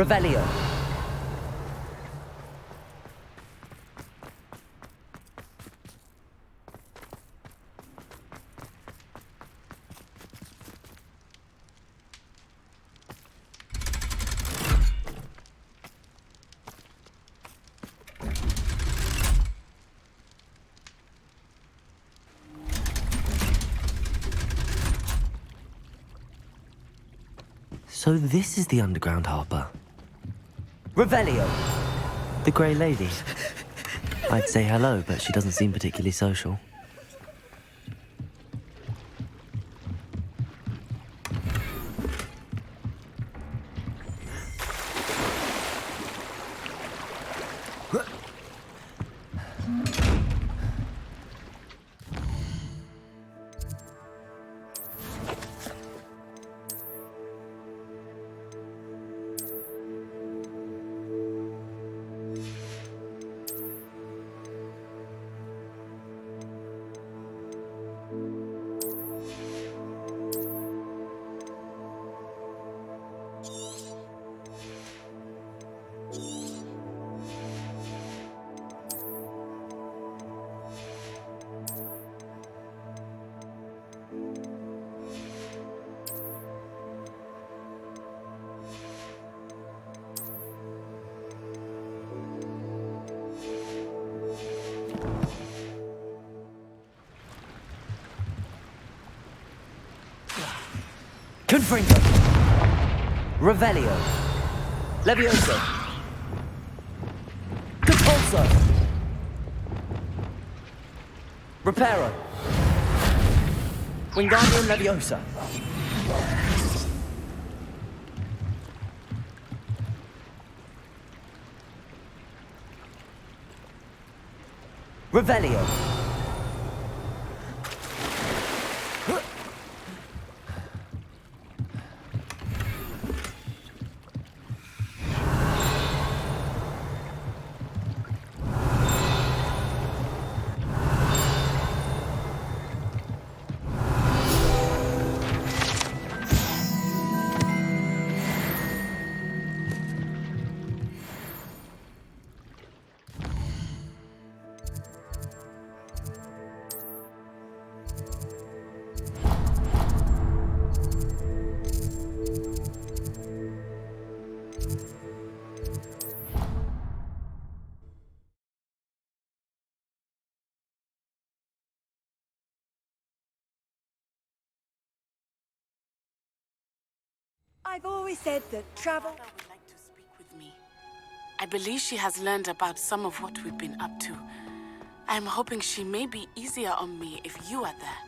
Revelio. So this is the underground harbour. Revelio. The Grey Lady. I'd say hello, but she doesn't seem particularly social. Confringo. Revelio. Levioso. Capulso. Reparo. Wingardium Leviosa. Revelio. I've always said that travel... Mother would like to speak with me. I believe she has learned about some of what we've been up to. I'm hoping she may be easier on me if you are there.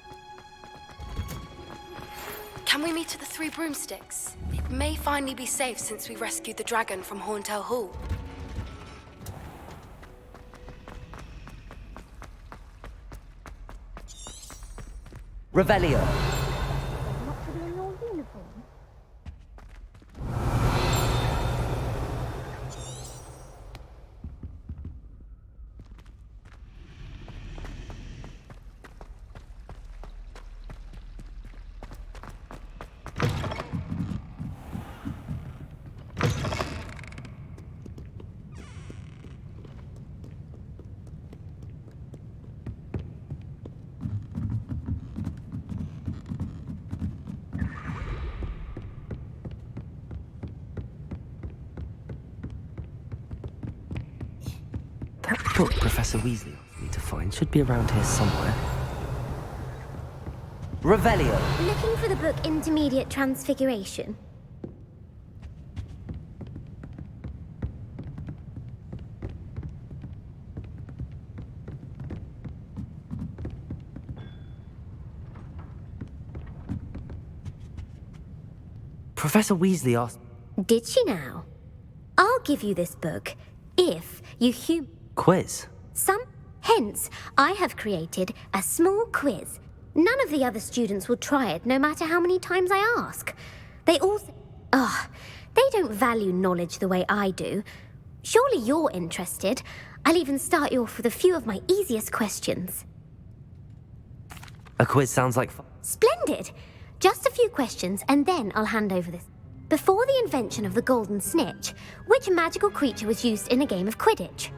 Can we meet at the Three Broomsticks? It may finally be safe since we rescued the dragon from Horntail Hall. Revelio. That book Professor Weasley asked me to find should be around here somewhere. Revelio. Looking for the book Intermediate Transfiguration? Professor Weasley asked... Did she now? I'll give you this book if you Quiz? Hence, I have created a small quiz. None of the other students will try it, no matter how many times I ask. They all they don't value knowledge the way I do. Surely you're interested. I'll even start you off with a few of my easiest questions. A quiz sounds like fun. Splendid! Just a few questions, and then I'll hand over this. Before the invention of the golden snitch, which magical creature was used in a game of Quidditch?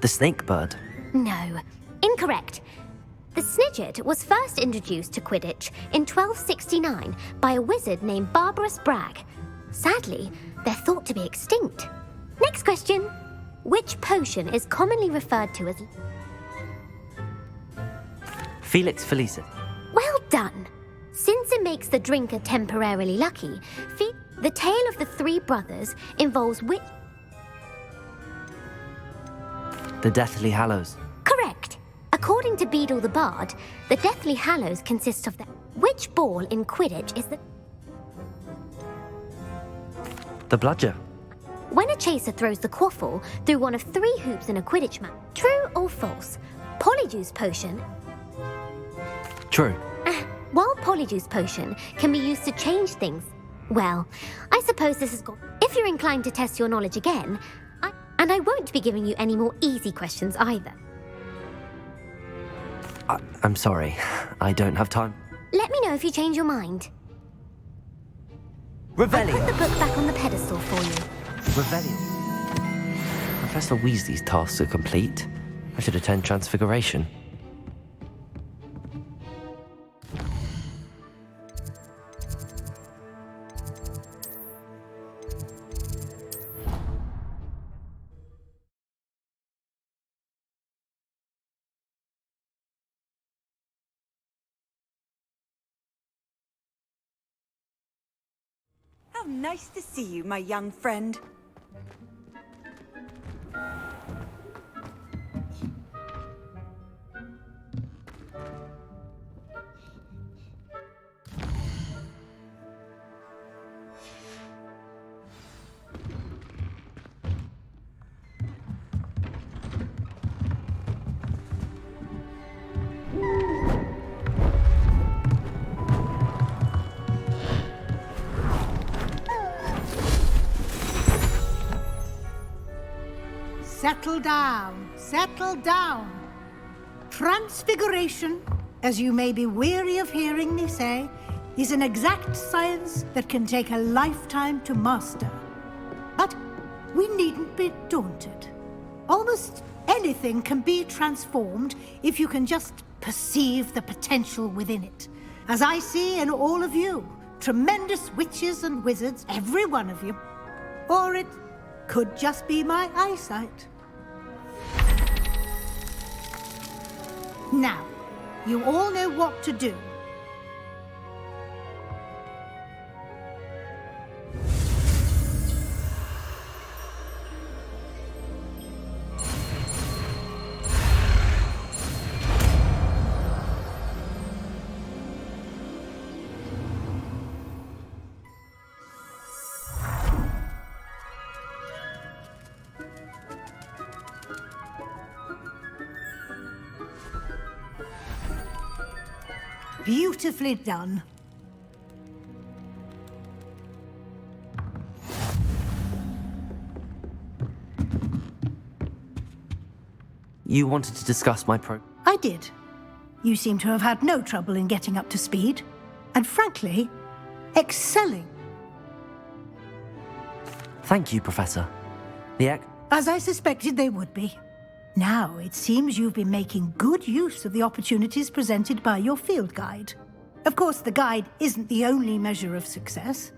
The snake bird. No, incorrect. The Snidget was first introduced to Quidditch in 1269 by a wizard named Barbarous Bragg. Sadly, they're thought to be extinct. Next question. Which potion is commonly referred to as... Felix Felicis. Well done. Since it makes the drinker temporarily lucky, the tale of the three brothers involves which... The Deathly Hallows. Correct. According to Beadle the Bard, the Deathly Hallows consist of the... Which ball in Quidditch is the... The Bludger. When a chaser throws the quaffle through one of 3 hoops in a Quidditch match, true or false? Polyjuice potion... True. While Polyjuice potion can be used to change things, well, I suppose this has got... If you're inclined to test your knowledge again, I won't be giving you any more easy questions either. I'm sorry. I don't have time. Let me know if you change your mind. I Revelio. put the book back on the pedestal for you. Revelio. Professor Weasley's tasks are complete. I should attend Transfiguration. How nice to see you, my young friend. settle down. Settle down. Transfiguration, as you may be weary of hearing me say, is an exact science that can take a lifetime to master. But we needn't be daunted. Almost anything can be transformed if you can just perceive the potential within it. As I see in all of you, tremendous witches and wizards, every one of you. Or it could just be my eyesight. Now, you all know what to do. Beautifully done. You wanted to discuss my I did. You seem to have had no trouble in getting up to speed. And frankly, excelling. Thank you, Professor. As I suspected they would be. Now, it seems you've been making good use of the opportunities presented by your field guide. Of course, the guide isn't the only measure of success.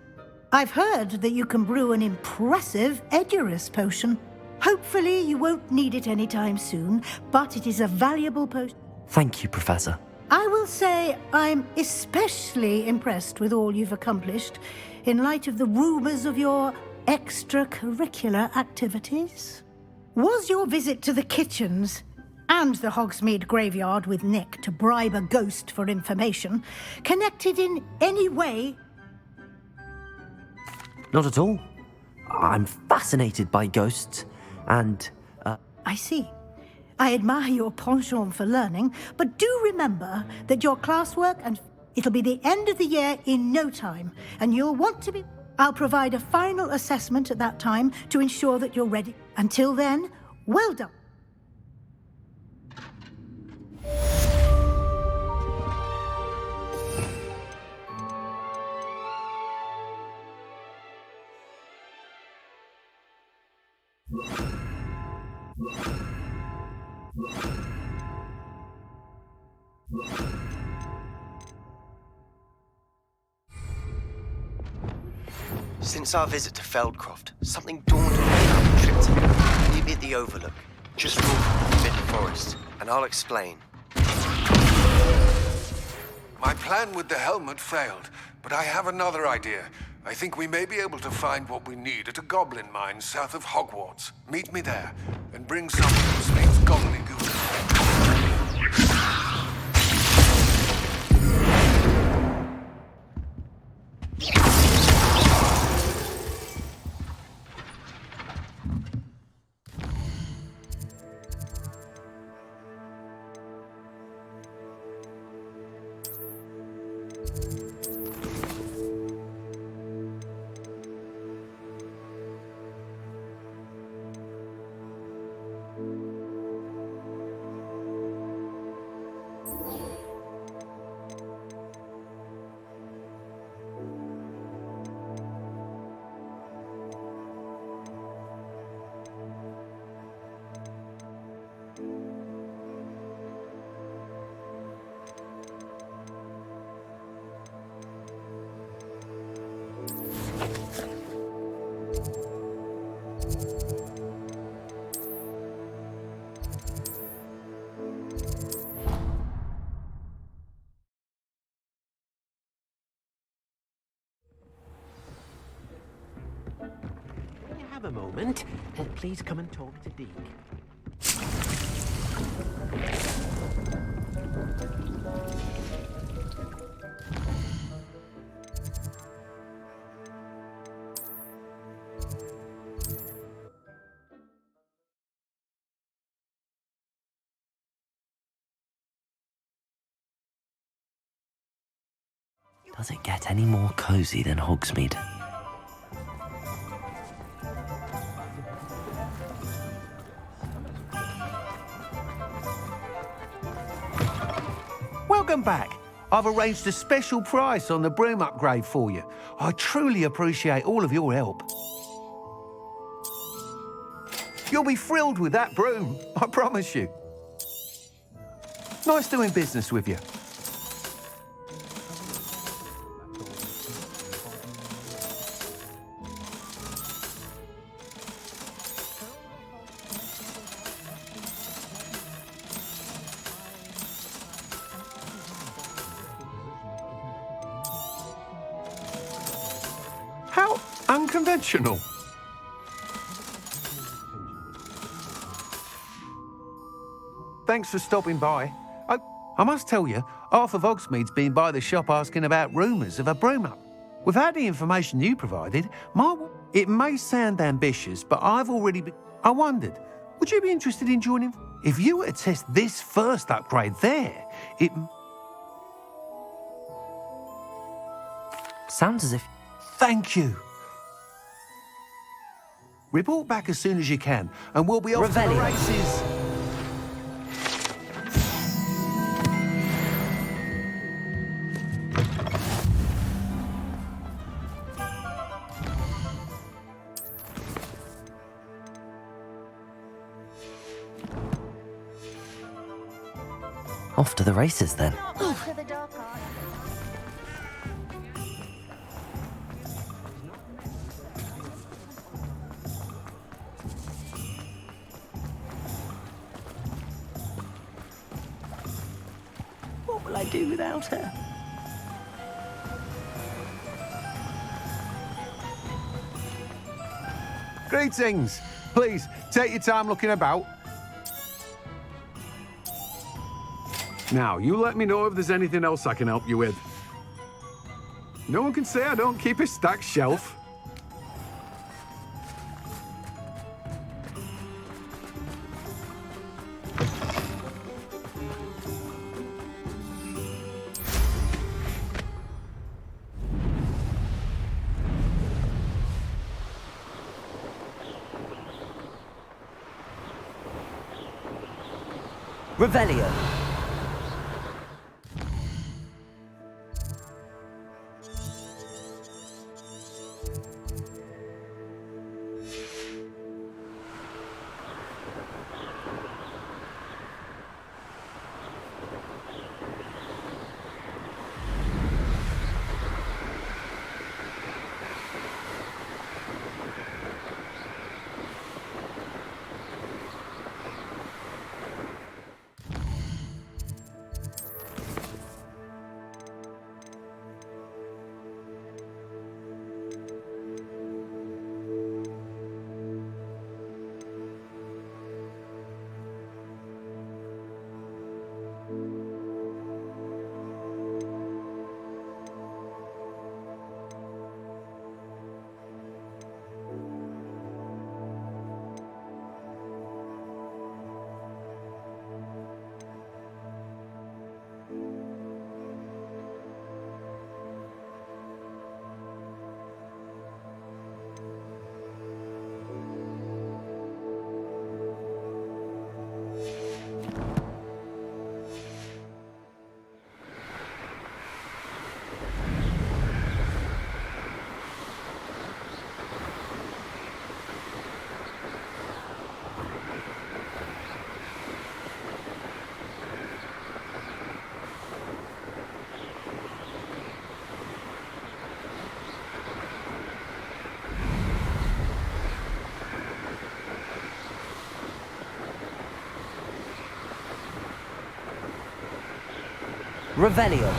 I've heard that you can brew an impressive Edurus potion. Hopefully, you won't need it anytime soon, but it is a valuable potion. Thank you, Professor. I will say I'm especially impressed with all you've accomplished in light of the rumors of your extracurricular activities. Was your visit to the kitchens and the Hogsmeade graveyard with Nick to bribe a ghost for information connected in any way? Not at all. I'm fascinated by ghosts, and, I see. I admire your penchant for learning, but do remember that your classwork and it'll be the end of the year in no time, and you'll want to be... I'll provide a final assessment at that time to ensure that you're ready. Until then, well done. Since our visit to Feldcroft, something dawned on me about the trip to maybe at the Overlook, just north of the Forbidden Forest, and I'll explain. My plan with the helmet failed, but I have another idea. I think we may be able to find what we need at a goblin mine south of Hogwarts. Meet me there, and bring someone who speaks gobbledygook. Have a moment. Please come and talk to Deke. does it get any more cozy than Hogsmeade? Welcome back. I've arranged a special price on the broom upgrade for you. I truly appreciate all of your help. You'll be thrilled with that broom, I promise you. Nice doing business with you. How unconventional. Thanks for stopping by. I must tell you, Arthur Vogsmeade's been by the shop asking about rumours of a broom up. Without the information you provided, it may sound ambitious, but I've already I wondered, would you be interested in joining? If you were to test this first upgrade there, it... Sounds as if... Thank you. Report back as soon as you can, and we'll be off to the races. Off to the races, then. What will I do without her? Greetings. Please, take your time looking about. Now, you let me know if there's anything else I can help you with. No one can say I don't keep a stacked shelf. Revelio. Revelio.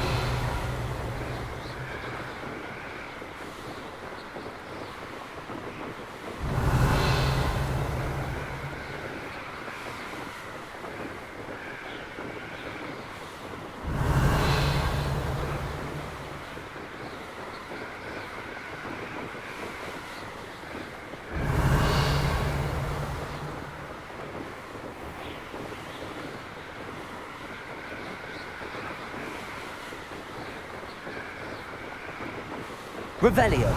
Revelio.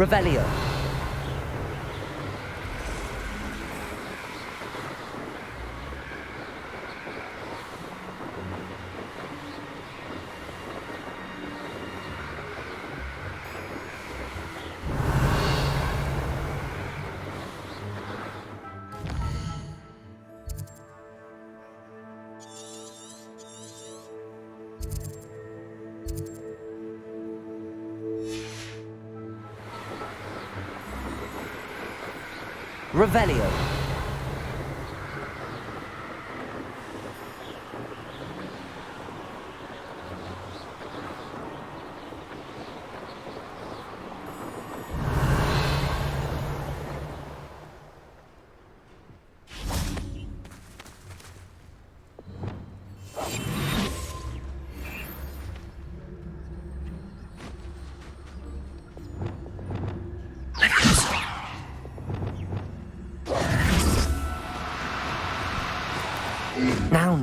Revelio. Revelio.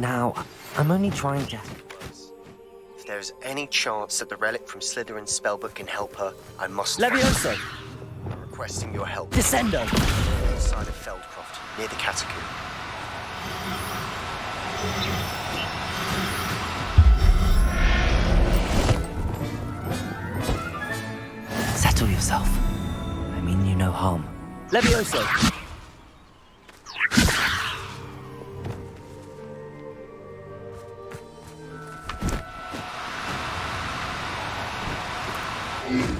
Now, I'm only trying to... If there's any chance that the relic from Slytherin's spellbook can help her, I must... Levioso. I'm requesting your help. Descendo. Inside of Feldcroft, near the catacomb. Settle yourself. I mean you no harm. Levioso.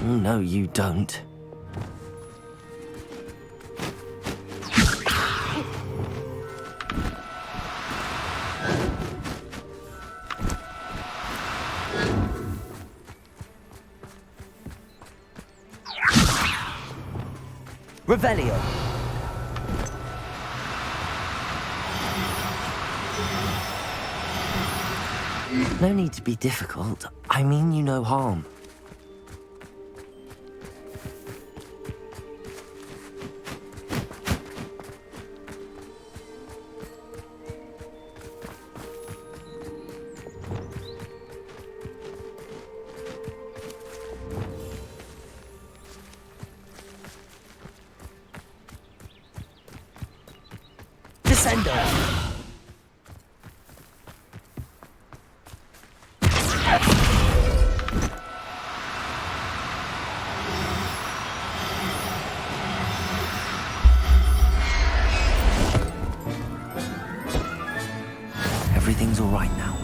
No, you don't. Revelio. No need to be difficult. I mean you no harm. Descendo. Everything's all right now.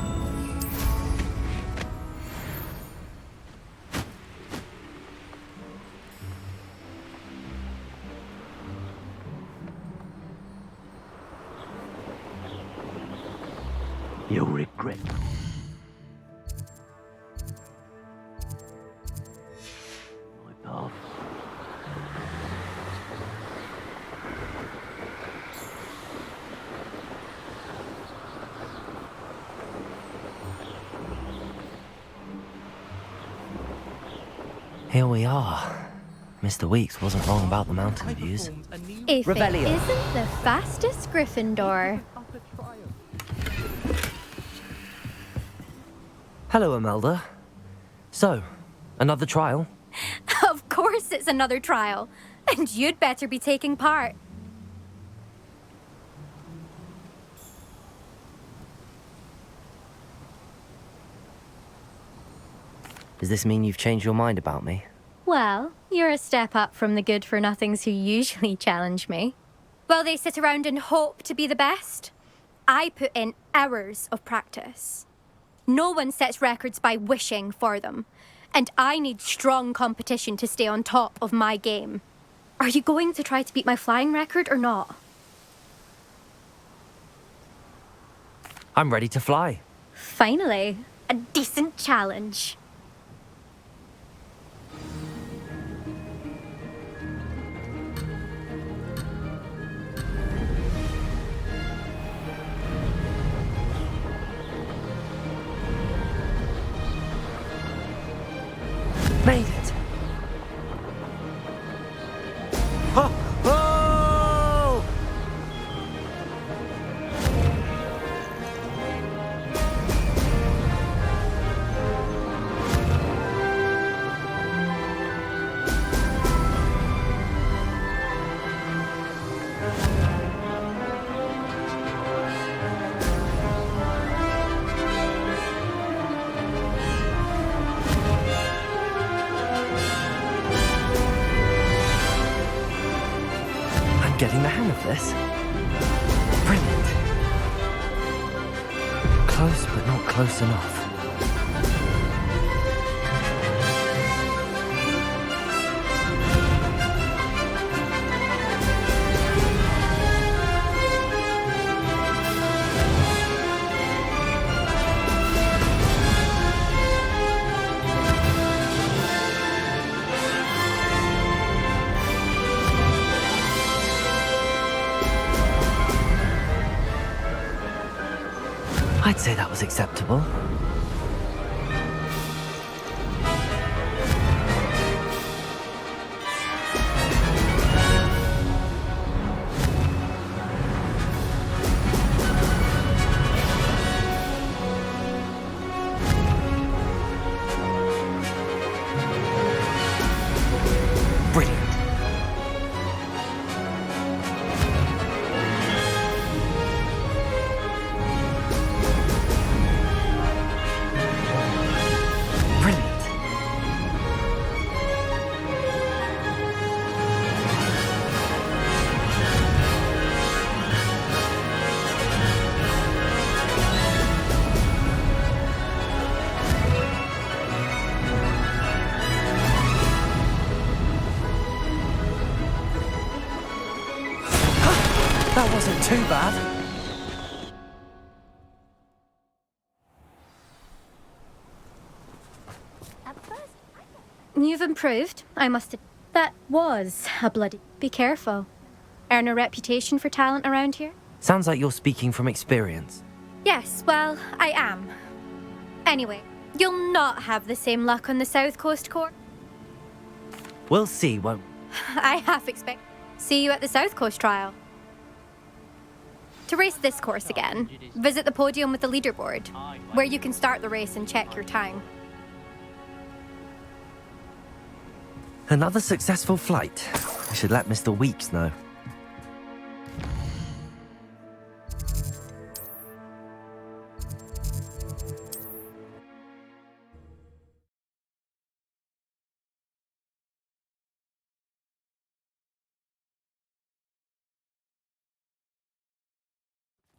You'll regret. My path. Here we are. Mr. Weeks wasn't wrong about the mountain views. If Revelio. it isn't the fastest Gryffindor. Hello, Imelda. So, another trial? Of course it's another trial. And you'd better be taking part. Does this mean you've changed your mind about me? Well, you're a step up from the good-for-nothings who usually challenge me. Well, they sit around and hope to be the best. I put in hours of practice. No one sets records by wishing for them. And I need strong competition to stay on top of my game. Are you going to try to beat my flying record or not? I'm ready to fly. Finally, a decent challenge. Made it! Oh! Oh! of this. Brilliant. Close, but not close enough. I'd say that was acceptable. Brilliant. That wasn't too bad. You've improved, I must admit. That was a bloody... Be careful. Earn a reputation for talent around here? Sounds like you're speaking from experience. Yes, well, I am. Anyway, you'll not have the same luck on the South Coast Court. We'll see, won't we? I half expect... See you at the South Coast trial. To race this course again, visit the podium with the leaderboard, where you can start the race and check your time. Another successful flight. I should let Mr. Weeks know.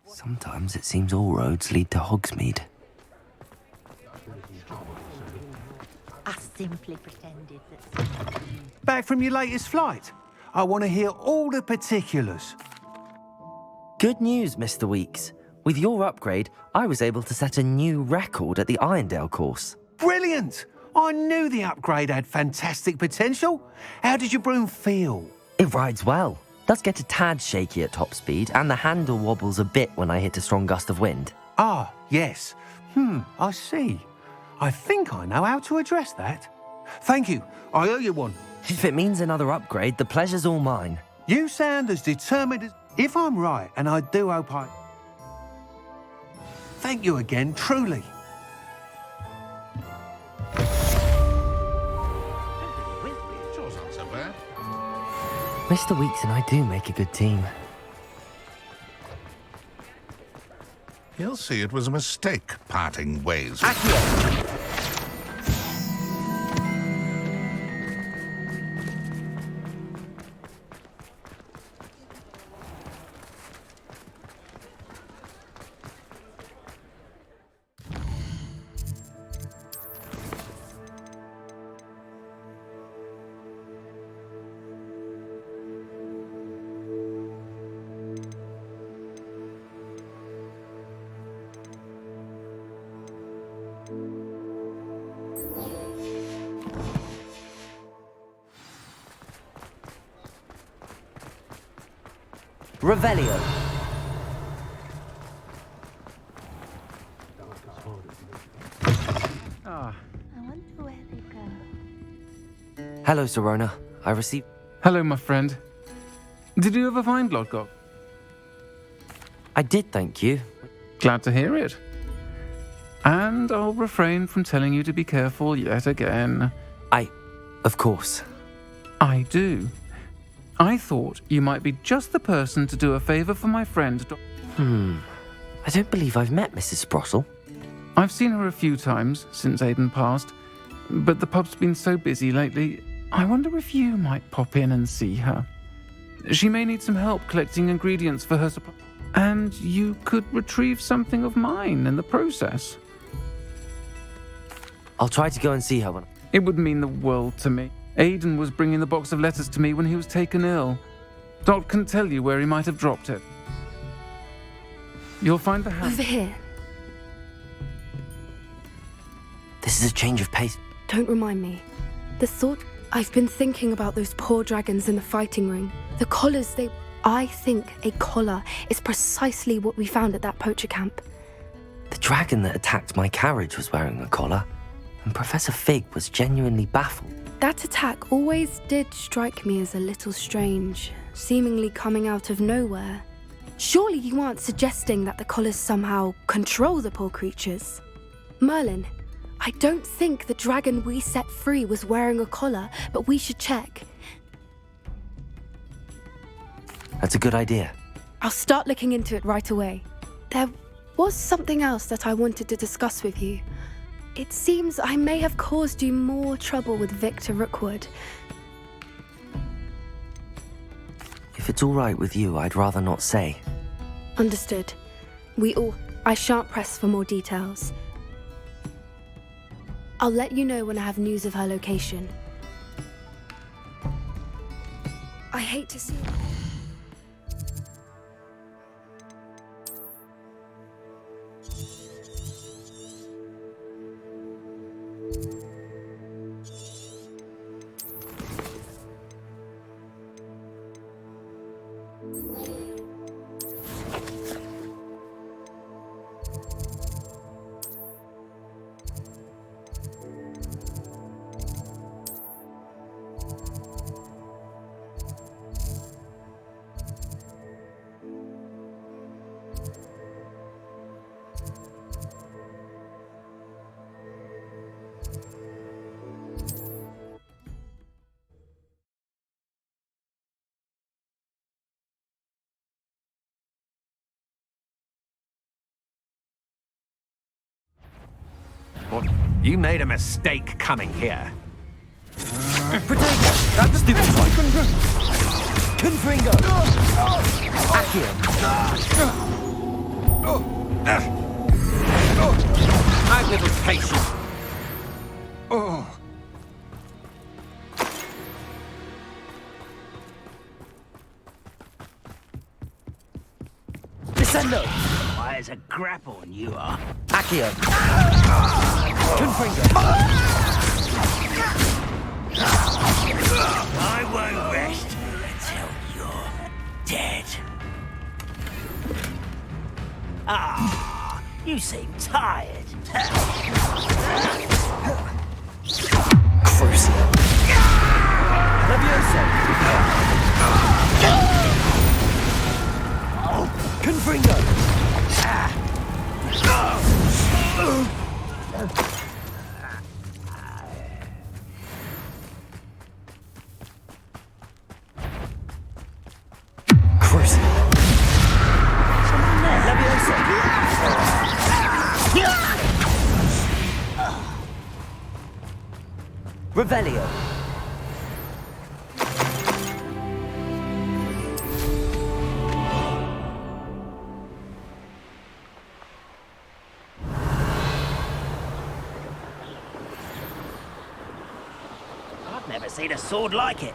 Sometimes it seems all roads lead to Hogsmeade. I simply pretended that... Back from your latest flight? I want to hear all the particulars. Good news, Mr. Weeks. With your upgrade, I was able to set a new record at the Irondale course. Brilliant! I knew the upgrade had fantastic potential. How did your broom feel? It rides well. Does get a tad shaky at top speed, and the handle wobbles a bit when I hit a strong gust of wind. Ah, yes. I see. I think I know how to address that. Thank you. I owe you one. If it means another upgrade, the pleasure's all mine. You sound as determined as... If I'm right, and I do hope I... Thank you again, truly. Mr. Weeks and I do make a good team. He'll see it was a mistake parting ways. Revelio. Ah. I wonder where they go. Hello, Sorona. I received... Hello, my friend. Did you ever find Lodgok? I did, thank you. Glad to hear it. And I'll refrain from telling you to be careful yet again. Of course. I do. I thought you might be just the person to do a favour for my friend. I don't believe I've met Mrs. Sprossel. I've seen her a few times since Aidan passed, but the pub's been so busy lately, I wonder if you might pop in and see her. She may need some help collecting ingredients for her supply. And you could retrieve something of mine in the process. I'll try to go and see her when... It would mean the world to me. Aidan was bringing the box of letters to me when he was taken ill. Dot can tell you where he might have dropped it. You'll find the house... Over here. This is a change of pace. Don't remind me. The thought... I've been thinking about those poor dragons in the fighting ring. The collars they... I think a collar is precisely what we found at that poacher camp. The dragon that attacked my carriage was wearing a collar, and Professor Fig was genuinely baffled. That attack always did strike me as a little strange, seemingly coming out of nowhere. Surely you aren't suggesting that the collars somehow control the poor creatures? Merlin, I don't think the dragon we set free was wearing a collar, but we should check. That's a good idea. I'll start looking into it right away. There was something else that I wanted to discuss with you. It seems I may have caused you more trouble with Victor Rookwood. If it's all right with you, I'd rather not say. Understood. I shan't press for more details. I'll let you know when I have news of her location. I hate to see... You made a mistake coming here. Potato! That's stupid one! Confringo! Accio! My little patient. Descendo! Why is a grapple and you are? Accio! Confringo! I won't rest until you're dead. Ah, you seem tired. Crucial! Levioso! Confringo! Crucial! Levioso! Revelio! I've never seen a sword like it.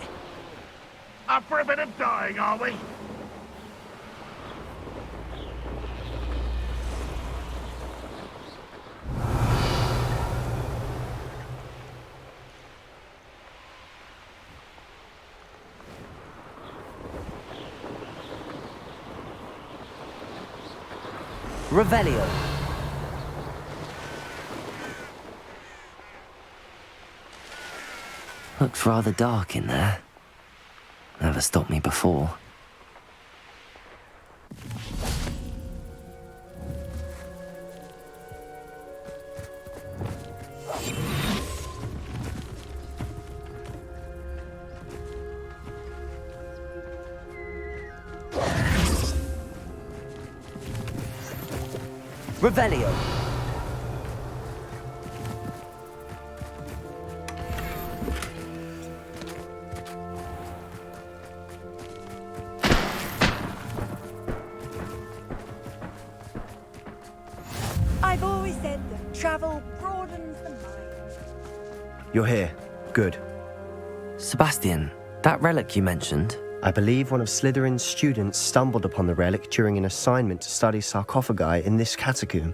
Up for a bit of dying, are we? Revelio. Looks rather dark in there. Never stopped me before. Revelio. I've always said that travel broadens the mind. You're here. Good. Sebastian, that relic you mentioned. I believe one of Slytherin's students stumbled upon the relic during an assignment to study sarcophagi in this catacomb.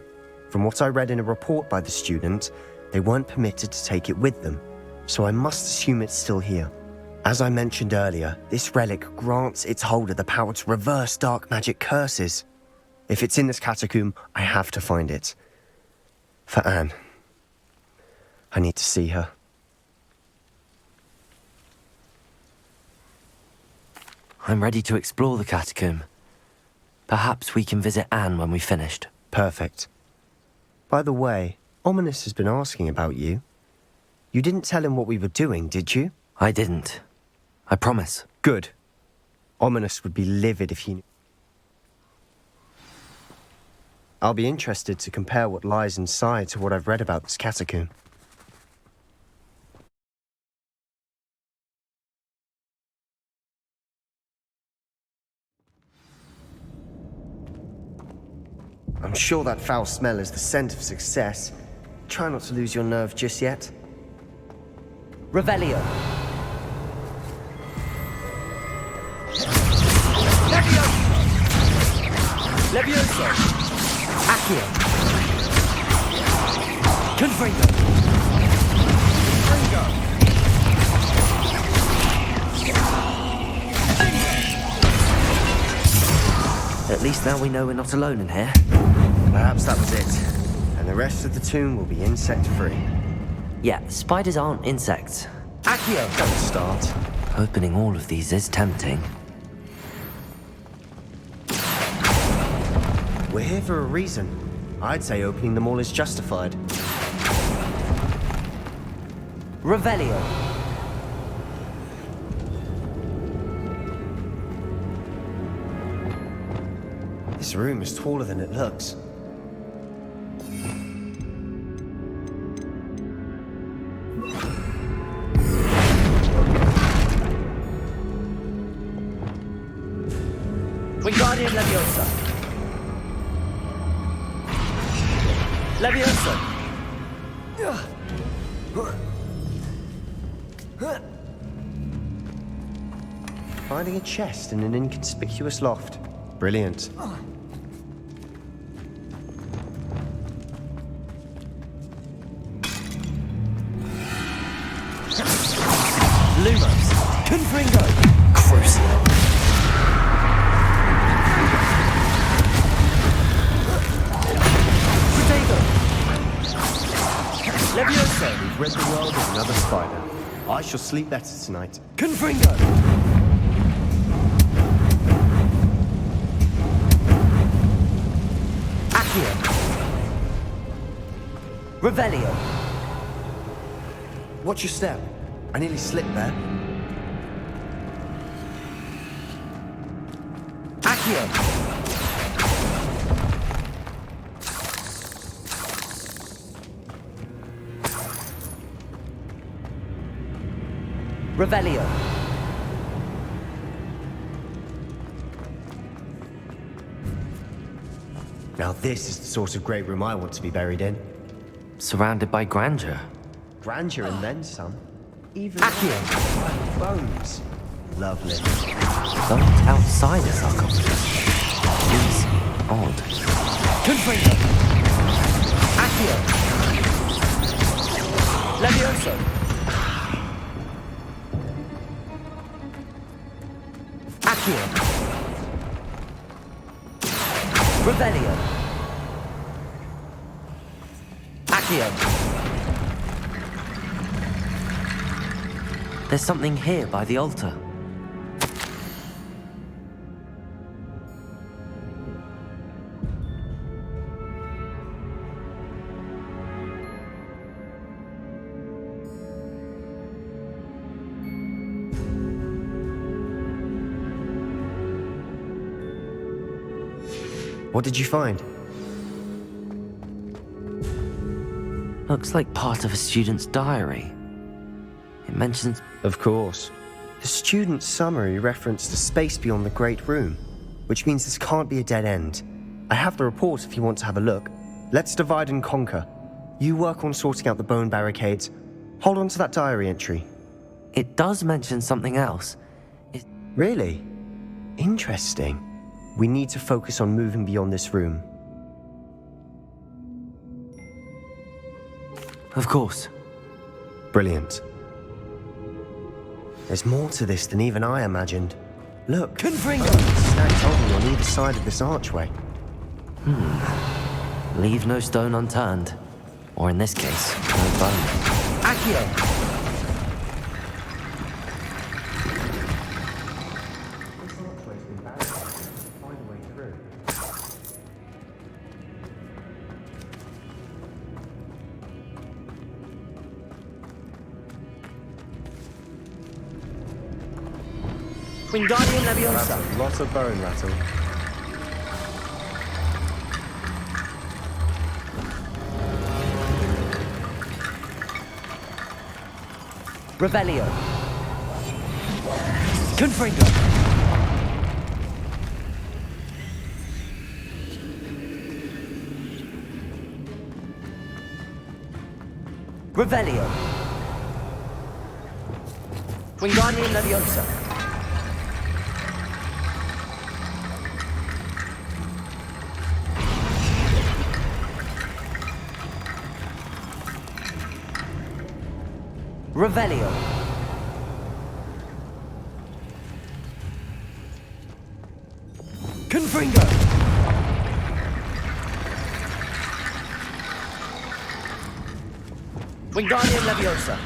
From what I read in a report by the student, they weren't permitted to take it with them, so I must assume it's still here. As I mentioned earlier, this relic grants its holder the power to reverse dark magic curses. If it's in this catacomb, I have to find it. For Anne. I need to see her. I'm ready to explore the catacomb. Perhaps we can visit Anne when we've finished. Perfect. By the way, Ominous has been asking about you. You didn't tell him what we were doing, did you? I didn't. I promise. Good. Ominous would be livid if he knew. I'll be interested to compare what lies inside to what I've read about this catacomb. I'm sure that foul smell is the scent of success. Try not to lose your nerve just yet. Revelio. Levioso. Accio. Confringo. At least now we know we're not alone in here. Perhaps that was it. And the rest of the tomb will be insect-free. Yeah, spiders aren't insects. Accio! Don't start. Opening all of these is tempting. We're here for a reason. I'd say opening them all is justified. Revelio. This room is taller than it looks. Wingardium Leviosa. Leviosa. Finding a chest in an inconspicuous loft. Brilliant. Lumos. Confringo. Crucial. Levioso. We've rid the world of another spider. I shall sleep better tonight. Confringo. Accio. Revelio. Watch your step. I nearly slipped there. Accio. Revelio. Now this is the sort of great room I want to be buried in. Surrounded by grandeur. Grandeur and then some. Even Accio. bones. Lovely. Not outside a sarcophagus. It's odd. Confringo. Accio. Levioso. Accio. Revelio. Accio. There's something here by the altar. What did you find? Looks like part of a student's diary. It mentions... Of course. The student's summary referenced a space beyond the Great Room, which means this can't be a dead end. I have the report if you want to have a look. Let's divide and conquer. You work on sorting out the bone barricades. Hold on to that diary entry. It does mention something else. Really? Interesting. We need to focus on moving beyond this room. Of course. Brilliant. There's more to this than even I imagined. Look, stacked holding on either side of this archway. Leave no stone unturned. Or in this case, no bone. Accio. Wingardium Leviosa. Lots of bone rattle. Revelio. Confringo. Revelio. Wingardium Leviosa. Revelio. Confringo. Wingardium Leviosa.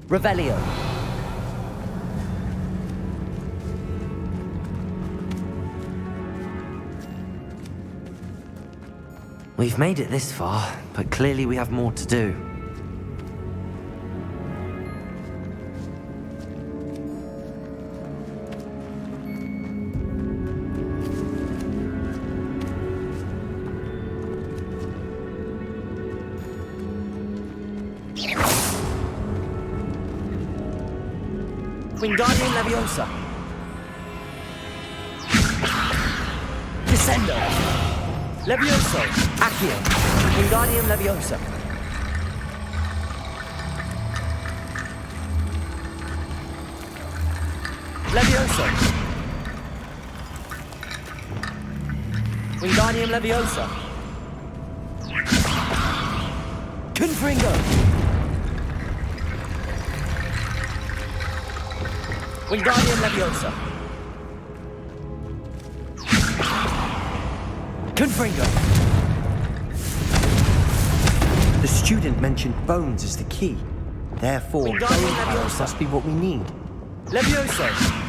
Revelio. We've made it this far, but clearly we have more to do. Wingardium Leviosa. Descendo. Levioso. Accio. Wingardium Leviosa. Levioso. Wingardium Leviosa. Confringo. Wingardium Leviosa. Confringo. The student mentioned bones as the key. Therefore, bone Wingardium powers Leviosa. must be what we need. Levioso.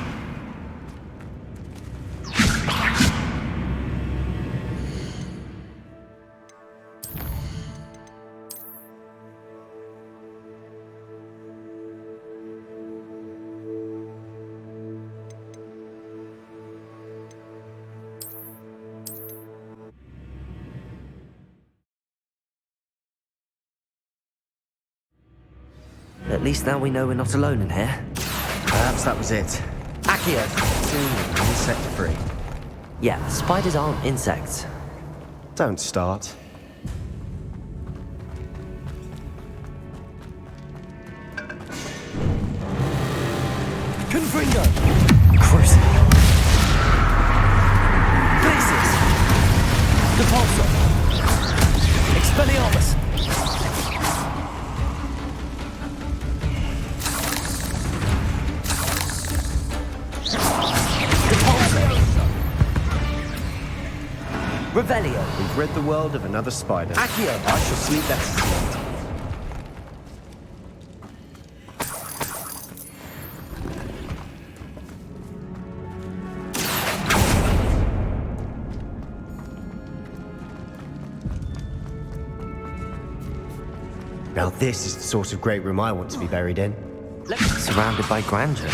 At least now we know we're not alone in here. Perhaps that was it. Accio. Insect-free. Yeah, spiders aren't insects. Don't start. Confringo. Crucible. Glacis. Depulso. Expelliarmus. Revelio. We've rid the world of another spider. Accio. I shall sleep better tonight. Now this is the sort of great room I want to be buried in. Surrounded by grandeur.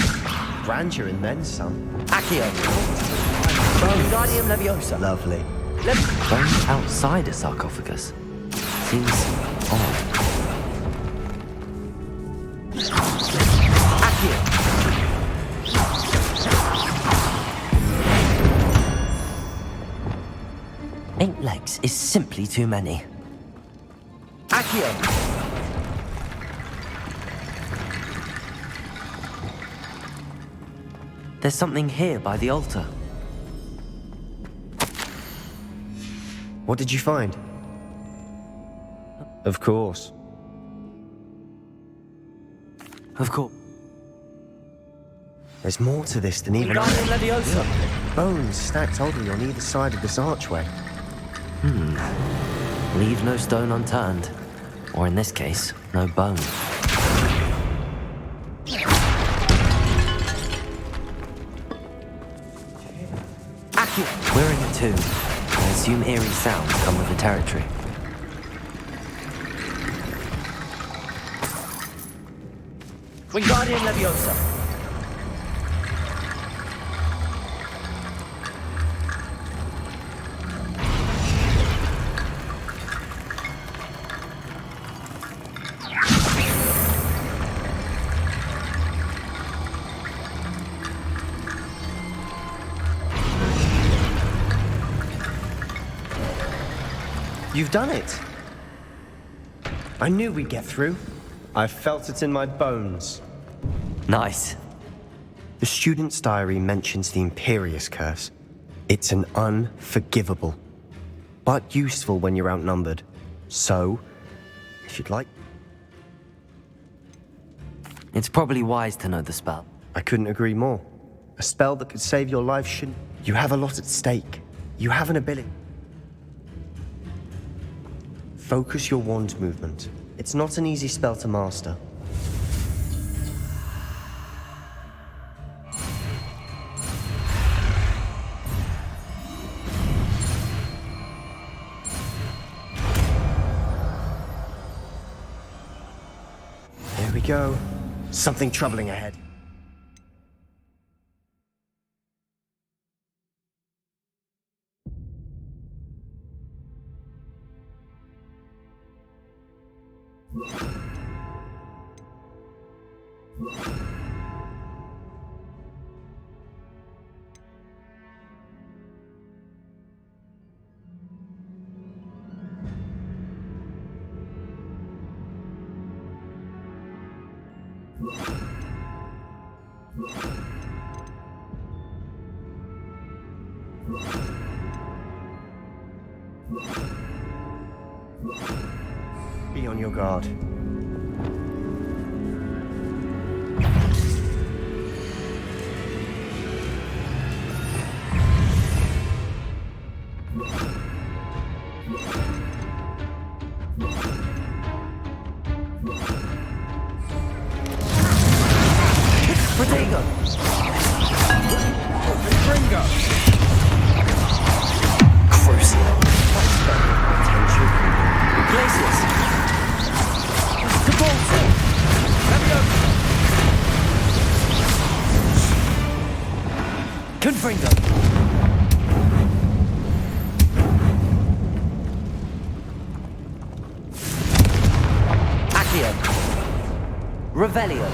grandeur and then some. Accio. Wingardium Leviosa. Lovely. Bones outside a sarcophagus. Seems odd. Accio. Eight legs is simply too many. Accio. There's something here by the altar. What did you find? Of course. Of course. There's more to this than even Wingardium Leviosa. bones stacked oddly on either side of this archway. Leave no stone unturned. Or in this case, no bone. We're in the tomb. I assume eerie sounds come with the territory. Wingardium Leviosa. You've done it! I knew we'd get through. I felt it in my bones. Nice. The student's diary mentions the Imperious curse. It's an unforgivable, but useful when you're outnumbered. So, if you'd like... It's probably wise to know the spell. I couldn't agree more. A spell that could save your life shouldn't... You have a lot at stake. You have an ability. Focus your wand movement. It's not an easy spell to master. There we go. Something troubling ahead. Be on your guard. Protego! Fringo! Crucial. Glacius! Cabolto! Confringo! Accio! Revelio!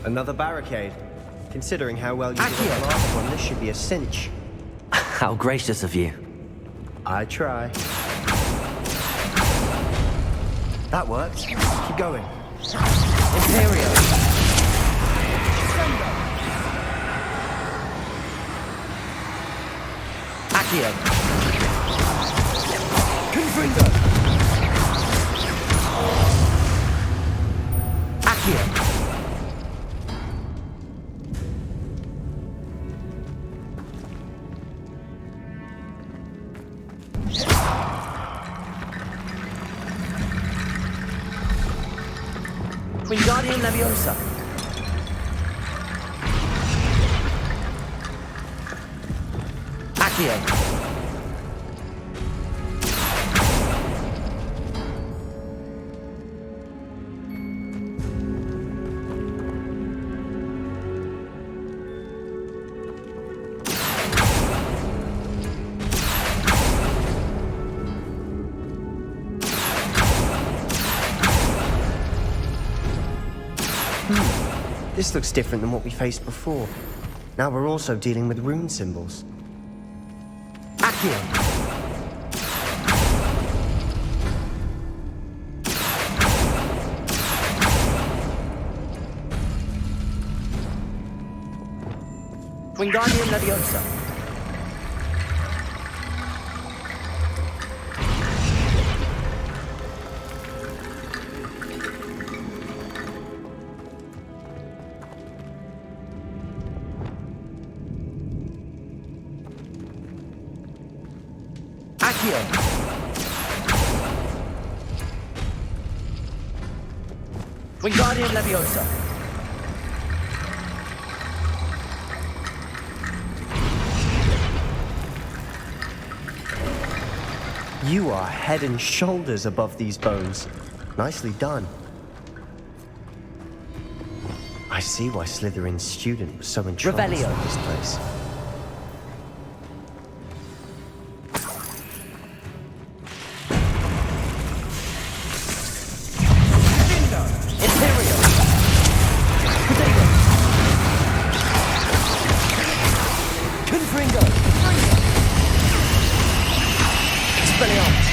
Another barricade. Considering how well you did on the last one, this should be a cinch. How gracious of you. I try. That works. Keep going. Imperio! Accio! Confringo! Wingardium Leviosa. Accio. This looks different than what we faced before. Now we're also dealing with rune symbols. Accio. Wingardium Leviosa. Accio. Wingardium Leviosa. You are head and shoulders above these bones. Nicely done. I see why Slytherin's student was so entranced Revelio. with this place. Imperio. Confringo. Expelliarmus.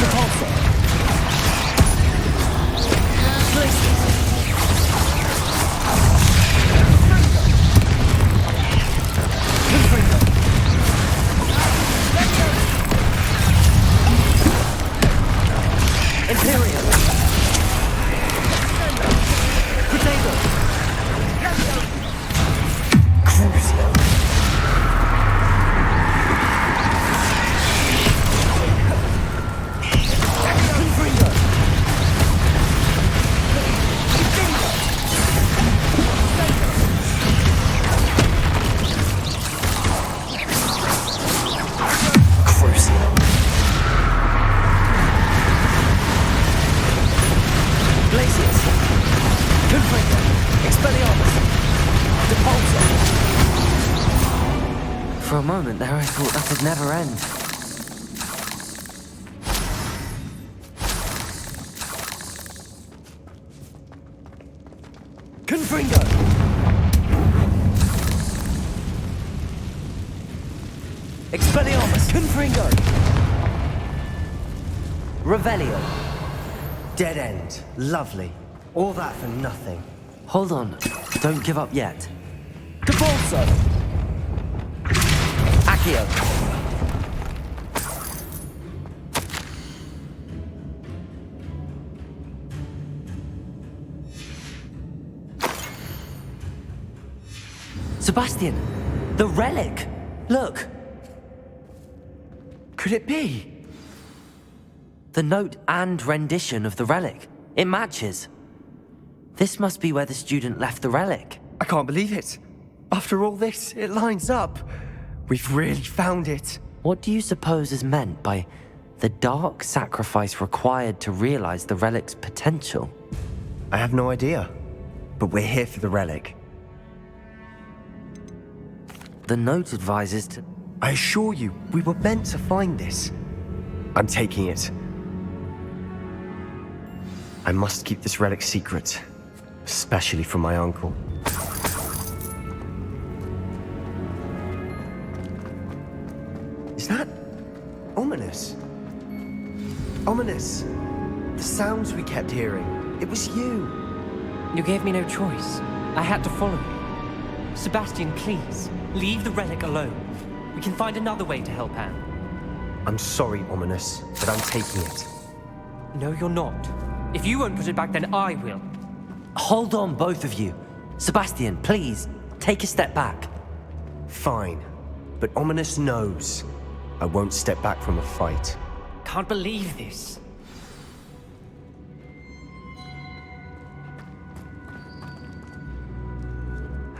Repulsor. Glacius. Confringo. Imperio. Potato. Crucio. Confringo. Crucio. Glacius. Confringo. Expelliarmus. Repulsor. For a moment there, I thought that would never end. Confringo. Expelliarmus. Confringo. Revelio. Dead end. Lovely. All that for nothing. Hold on. Don't give up yet. Depulso. Accio. Sebastian, the relic. Look. Could it be? The note and rendition of the relic. It matches. This must be where the student left the relic. I can't believe it. After all this, it lines up. We've really found it. What do you suppose is meant by the dark sacrifice required to realize the relic's potential? I have no idea. But we're here for the relic. The note advises to... I assure you, we were meant to find this. I'm taking it. I must keep this relic secret. Especially from my uncle. Is that... ominous? Ominous. The sounds we kept hearing. It was you. You gave me no choice. I had to follow you. Sebastian, please, leave the relic alone. We can find another way to help Anne. I'm sorry, Ominous, but I'm taking it. No, you're not. If you won't put it back, then I will. Hold on, both of you. Sebastian, please, take a step back. Fine. But Ominous knows. I won't step back from a fight. Can't believe this.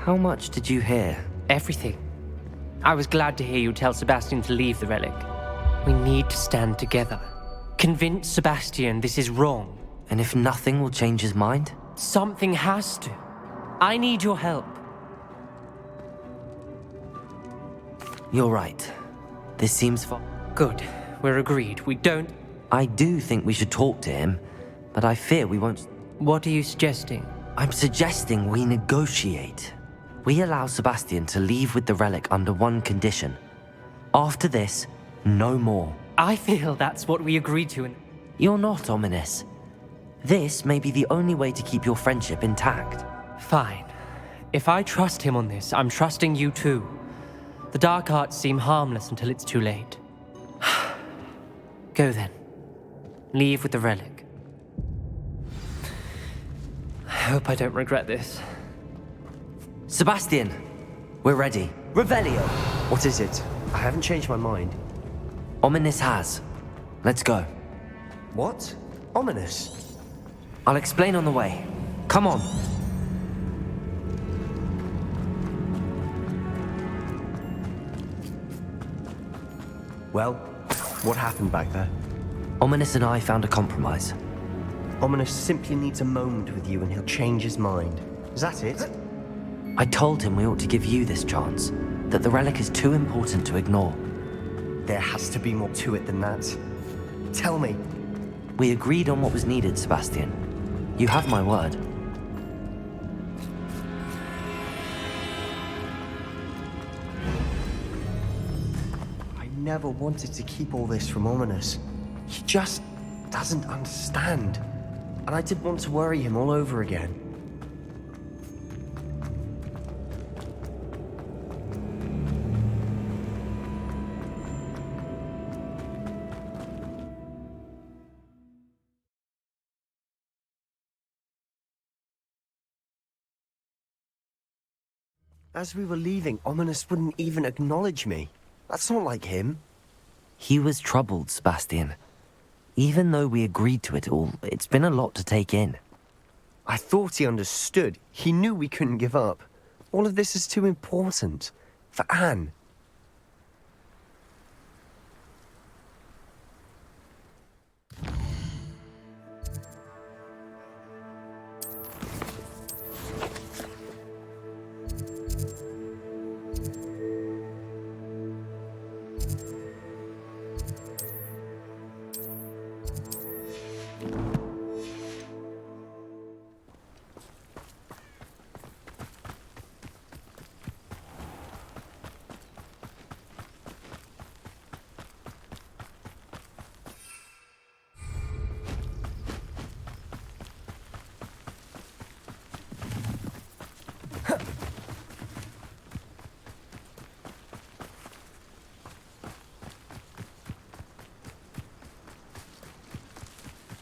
How much did you hear? Everything. I was glad to hear you tell Sebastian to leave the relic. We need to stand together. Convince Sebastian this is wrong. And if nothing will change his mind? Something has to. I need your help. You're right. This seems far. Good. We're agreed. We don't... I do think we should talk to him, but I fear we won't... What are you suggesting? I'm suggesting we negotiate. We allow Sebastian to leave with the relic under one condition. After this, no more. I feel that's what we agreed to and... You're not ominous. This may be the only way to keep your friendship intact. Fine. If I trust him on this, I'm trusting you too. The dark arts seem harmless until it's too late. Go then. Leave with the relic. I hope I don't regret this. Sebastian, we're ready. Revelio. What is it? I haven't changed my mind. Ominous has. Let's go. What? Ominous? I'll explain on the way. Come on. Well, what happened back there? Ominous and I found a compromise. Ominous simply needs a moment with you and he'll change his mind. Is that it? I told him we ought to give you this chance, that the relic is too important to ignore. There has to be more to it than that. Tell me. We agreed on what was needed, Sebastian. You have my word. I never wanted to keep all this from Ominous. He just doesn't understand. And I didn't want to worry him all over again. As we were leaving, Ominous wouldn't even acknowledge me. That's not like him. He was troubled, Sebastian. Even though we agreed to it all, it's been a lot to take in. I thought he understood. He knew we couldn't give up. All of this is too important. For Anne.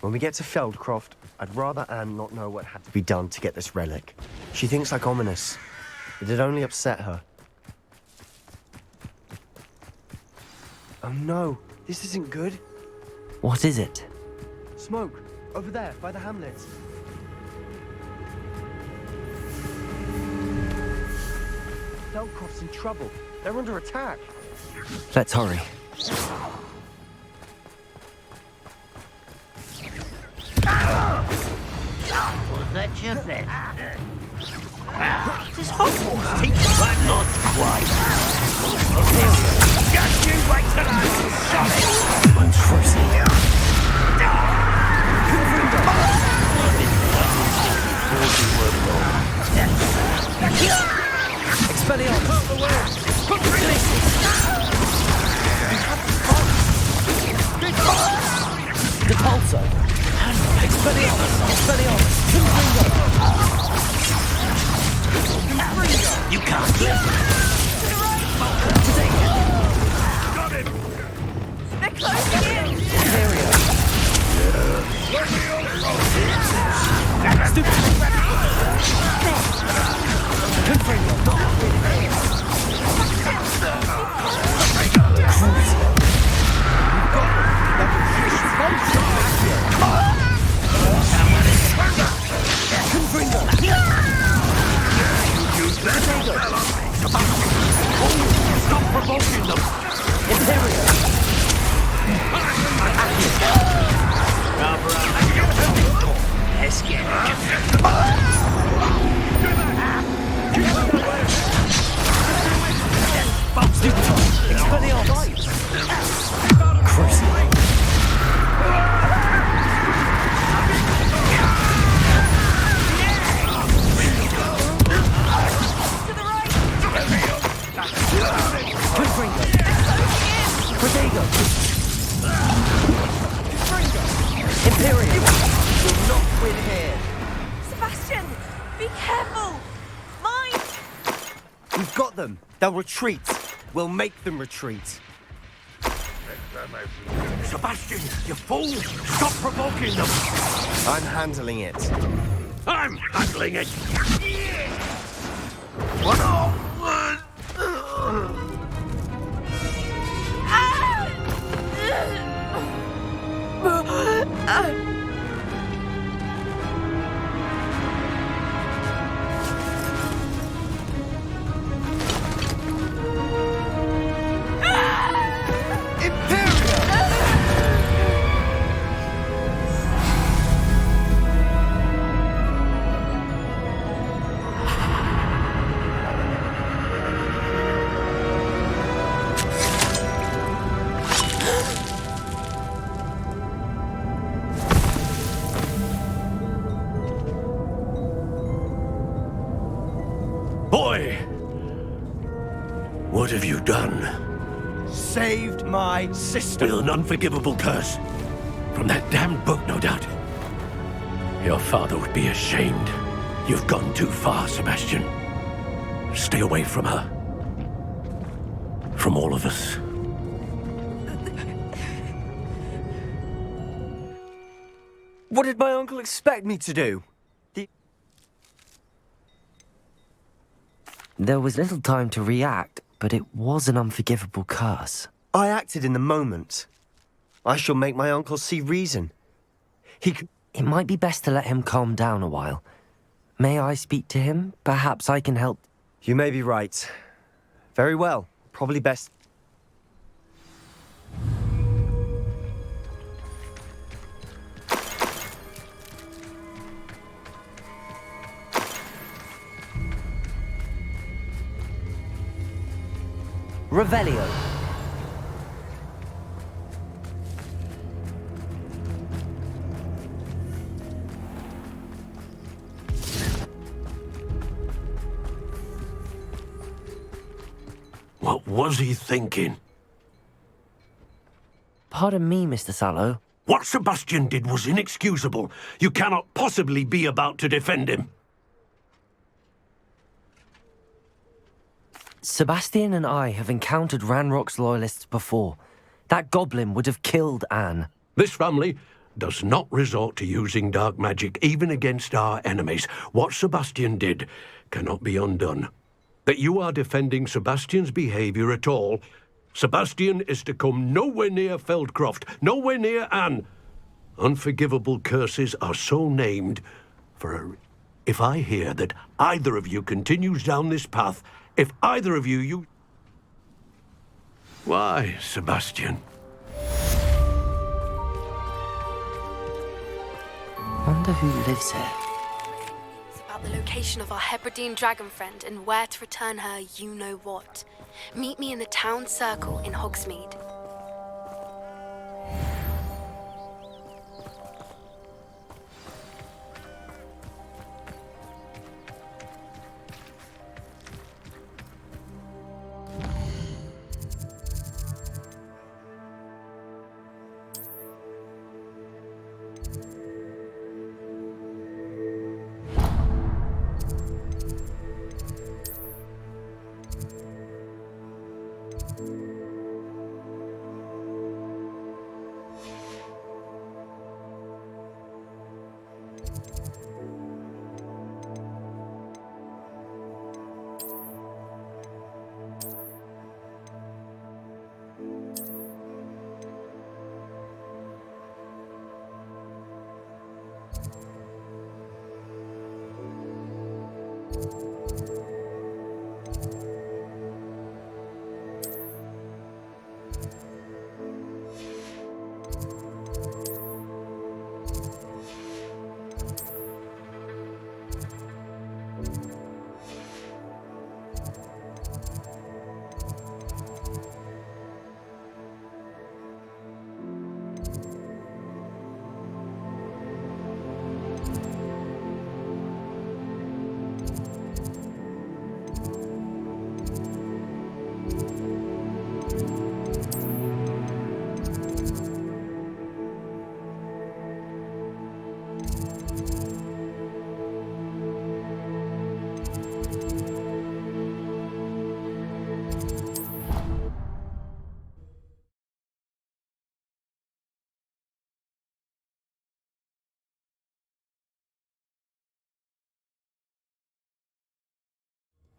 When we get to Feldcroft, I'd rather Anne not know what had to be done to get this relic. She thinks like Ominous. It'd only upset her. Oh no, this isn't good. What is it? Smoke, over there, by the hamlet. Feldcroft's in trouble. They're under attack. Let's hurry. Was that just it? This Hogwarts teacher, but not quite. Just you wait till I'm solid. I'm frozen. Expelliarmus! Out the way! Put releases! Depulso! Expelliarmus! Expelliarmus! You can't live! Got him! They're closing in! Imperio! Stupid! Use that! Imperio will not win here. Sebastian, be careful! Mine! We've got them. They'll retreat. We'll make them retreat. Sebastian, you fool! Stop provoking them! I'm handling it. I'm handling it! What all? Boy! What have you done? Saved my sister. With an unforgivable curse. From that damned book, no doubt. Your father would be ashamed. You've gone too far, Sebastian. Stay away from her. From all of us. What did my uncle expect me to do? There was little time to react, but it was an unforgivable curse. I acted in the moment. I shall make my uncle see reason. It might be best to let him calm down a while. May I speak to him? Perhaps I can help. You may be right. Very well. Probably best. Revelio. What was he thinking? Pardon me, Mr. Sallow. What Sebastian did was inexcusable. You cannot possibly be about to defend him. Sebastian and I have encountered Ranrock's loyalists before. That goblin would have killed Anne. This family does not resort to using dark magic even against our enemies. What Sebastian did cannot be undone. That you are defending Sebastian's behavior at all. Sebastian is to come nowhere near Feldcroft, nowhere near Anne. Unforgivable curses are so named if I hear that either of you continues down this path, if either of you... Why, Sebastian? Wonder who lives here. It's about the location of our Hebridean dragon friend and where to return her you-know-what. Meet me in the town circle in Hogsmeade.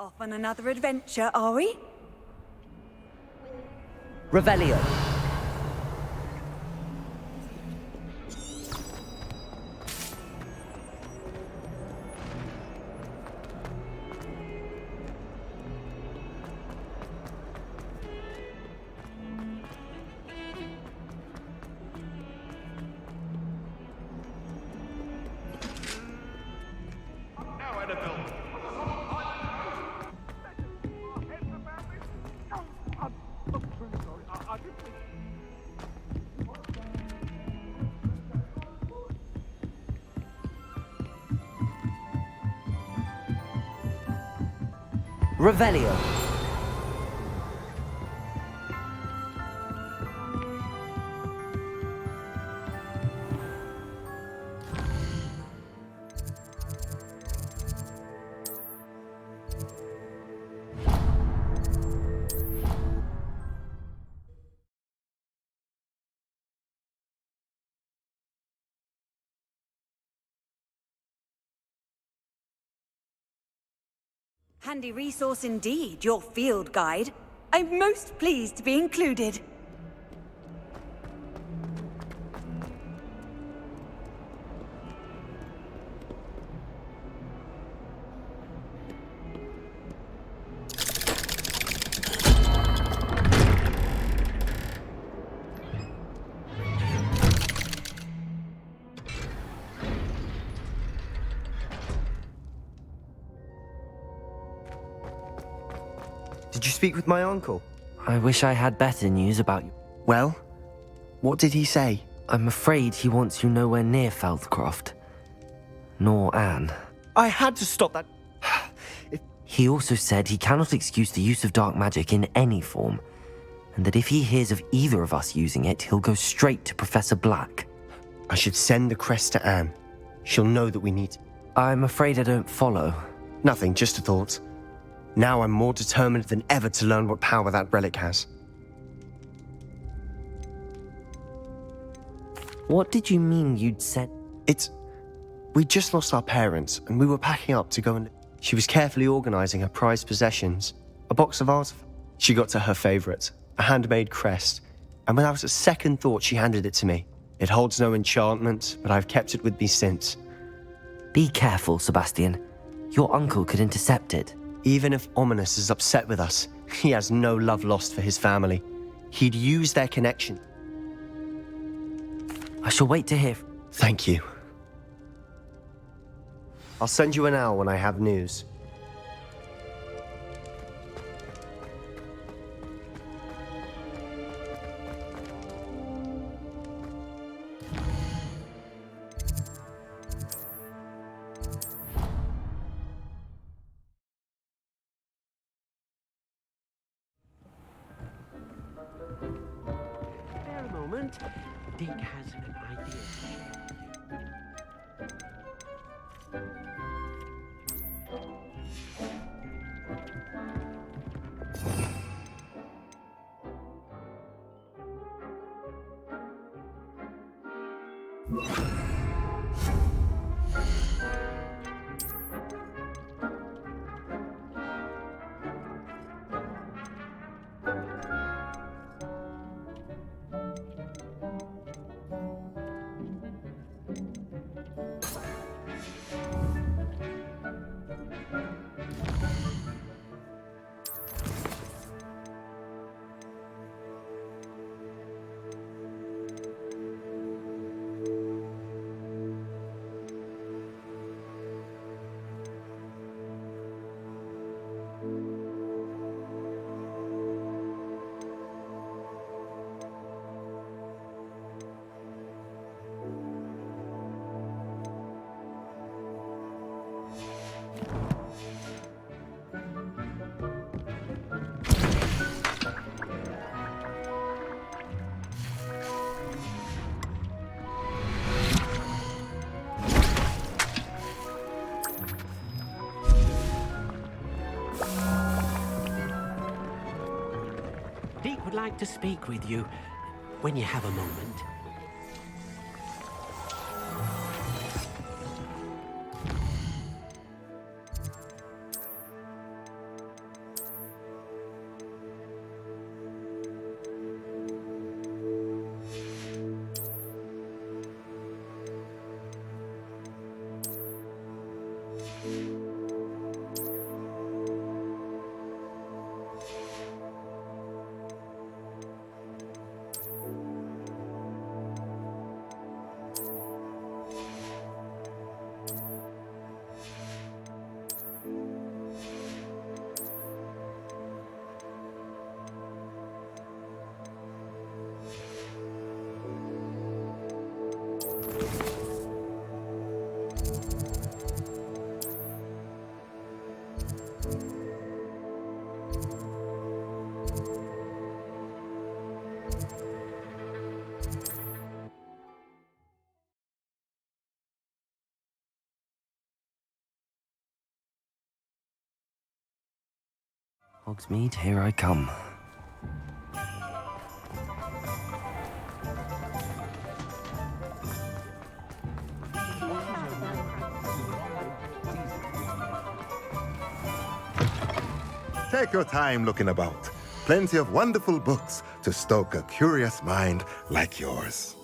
Off on another adventure, are we? Revelio. Revelio. Handy resource indeed, your field guide. I'm most pleased to be included. Did you speak with my uncle? I wish I had better news about you. Well, what did he say? I'm afraid he wants you nowhere near Feldcroft. Nor Anne. I had to stop that. He also said he cannot excuse the use of dark magic in any form, and that if he hears of either of us using it, he'll go straight to Professor Black. I should send the crest to Anne. She'll know that we need... I'm afraid I don't follow. Nothing, just a thought. Now I'm more determined than ever to learn what power that relic has. What did you mean you'd said? We just lost our parents, and we were packing up to go and... She was carefully organising her prized possessions. A box of artifacts. She got to her favourite, a handmade crest, and without a second thought she handed it to me. It holds no enchantment, but I've kept it with me since. Be careful, Sebastian. Your uncle could intercept it. Even if Ominous is upset with us, he has no love lost for his family. He'd use their connection. I shall wait to hear. Thank you. I'll send you an owl when I have news. Spare a moment. Dick has an idea. Dick would like to speak with you when you have a moment. Hogsmeade, here I come. Take your time looking about. Plenty of wonderful books to stoke a curious mind like yours.